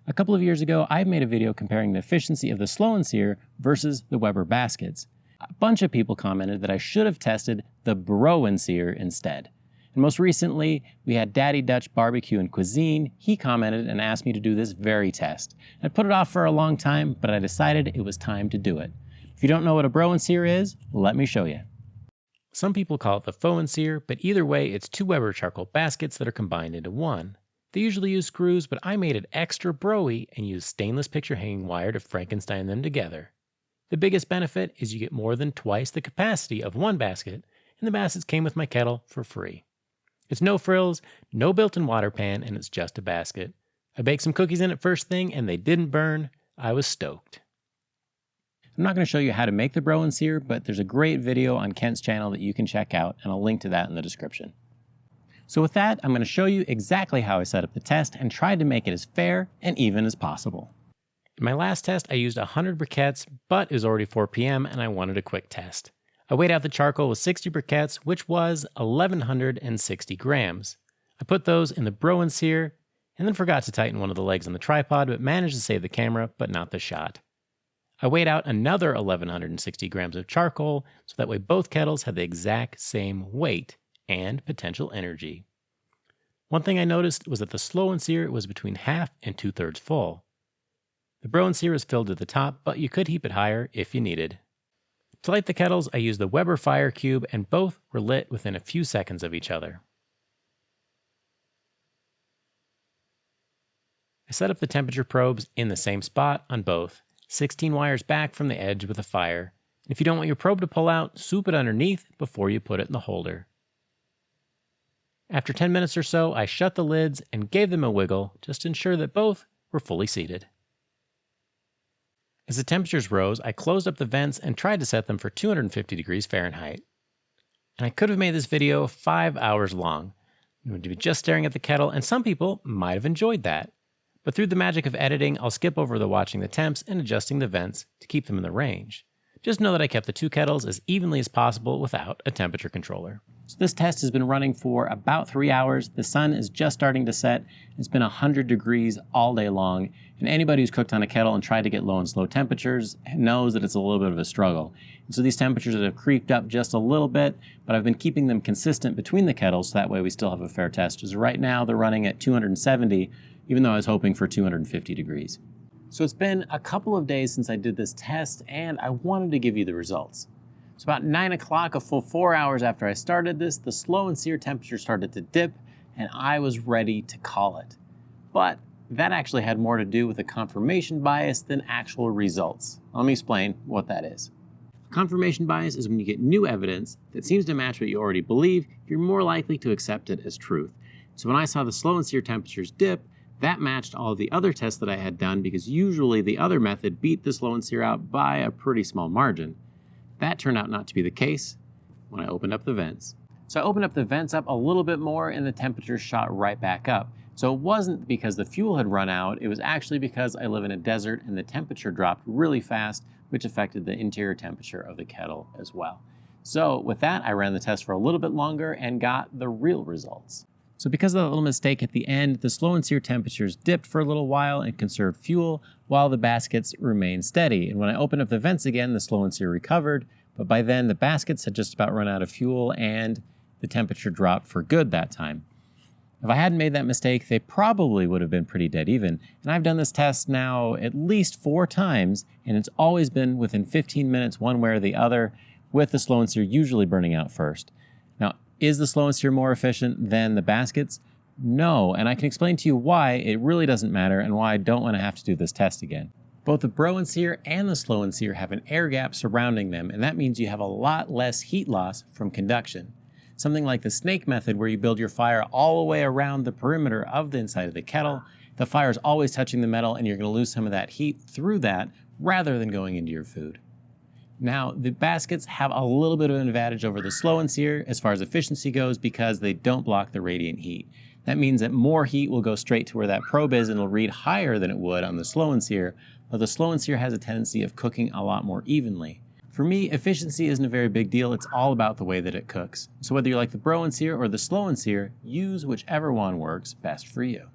A couple of years ago, I made a video comparing the efficiency of the Slow N Sear versus the Weber baskets. A bunch of people commented that I should have tested the Bro N Sear instead. And most recently, we had Daddy Dutch Barbecue and Cuisine. He commented and asked me to do this very test. I put it off for a long time, but I decided it was time to do it. If you don't know what a Bro N Sear is, let me show you. Some people call it the Faux N Sear, but either way, it's two Weber charcoal baskets that are combined into one. They usually use screws, but I made it extra bro-y and used stainless picture hanging wire to Frankenstein them together. The biggest benefit is you get more than twice the capacity of one basket, and the baskets came with my kettle for free. It's no frills, no built-in water pan, and it's just a basket. I baked some cookies in it first thing, and they didn't burn. I was stoked. I'm not going to show you how to make the Bro N Sear, but there's a great video on Kent's channel that you can check out, and I'll link to that in the description. So with that, I'm going to show you exactly how I set up the test and tried to make it as fair and even as possible. In my last test, I used 100 briquettes, but it was already 4 p.m. and I wanted a quick test. I weighed out the charcoal with 60 briquettes, which was 1,160 grams. I put those in the Bro N Sear and then forgot to tighten one of the legs on the tripod, but managed to save the camera, but not the shot. I weighed out another 1,160 grams of charcoal, so that way both kettles had the exact same weight and potential energy. One thing I noticed was that the Slow N Sear was between half and 2/3 full. The Bro N Sear is filled to the top, but you could heat it higher if you needed. To light the kettles, I used the Weber fire cube, and both were lit within a few seconds of each other. I set up the temperature probes in the same spot on both, 16 wires back from the edge with a fire. If you don't want your probe to pull out, swoop it underneath before you put it in the holder. After 10 minutes or so, I shut the lids and gave them a wiggle just to ensure that both were fully seated. As the temperatures rose, I closed up the vents and tried to set them for 250 degrees Fahrenheit. And I could have made this video 5 hours long. You would be just staring at the kettle, and some people might have enjoyed that. But through the magic of editing, I'll skip over the watching the temps and adjusting the vents to keep them in the range. Just know that I kept the two kettles as evenly as possible without a temperature controller. So this test has been running for about 3 hours. The sun is just starting to set. It's been 100 degrees all day long. And anybody who's cooked on a kettle and tried to get low and slow temperatures knows that it's a little bit of a struggle. And so these temperatures have creeped up just a little bit, but I've been keeping them consistent between the kettles so that way we still have a fair test. Because right now they're running at 270, even though I was hoping for 250 degrees. So it's been a couple of days since I did this test, and I wanted to give you the results. So about 9 o'clock, a full 4 hours after I started this, the Slow N Sear temperature started to dip, and I was ready to call it. But that actually had more to do with a confirmation bias than actual results. Let me explain what that is. Confirmation bias is when you get new evidence that seems to match what you already believe, you're more likely to accept it as truth. So when I saw the Slow N Sear temperatures dip, that matched all of the other tests that I had done because usually the other method beat the Slow N Sear out by a pretty small margin. That turned out not to be the case when I opened up the vents. So I opened up the vents up a little bit more and the temperature shot right back up. So it wasn't because the fuel had run out, it was actually because I live in a desert and the temperature dropped really fast, which affected the interior temperature of the kettle as well. So with that, I ran the test for a little bit longer and got the real results. So because of that little mistake at the end, the Slow N Sear temperatures dipped for a little while and conserved fuel while the baskets remained steady. And when I opened up the vents again, the Slow N Sear recovered, but by then the baskets had just about run out of fuel and the temperature dropped for good that time. If I hadn't made that mistake, they probably would have been pretty dead even. And I've done this test now at least 4 times, and it's always been within 15 minutes one way or the other, with the Slow N Sear usually burning out first. Now, is the Slow N Sear more efficient than the baskets? No, and I can explain to you why it really doesn't matter and why I don't want to have to do this test again. Both the Bro N Sear and the Slow N Sear have an air gap surrounding them, and that means you have a lot less heat loss from conduction. Something like the snake method where you build your fire all the way around the perimeter of the inside of the kettle, the fire is always touching the metal and you're going to lose some of that heat through that rather than going into your food. Now, the baskets have a little bit of an advantage over the Slow N Sear as far as efficiency goes because they don't block the radiant heat. That means that more heat will go straight to where that probe is and it'll read higher than it would on the Slow N Sear, but the Slow N Sear has a tendency of cooking a lot more evenly. For me, efficiency isn't a very big deal, it's all about the way that it cooks. So whether you like the Bro N Sear or the Slow N Sear, use whichever one works best for you.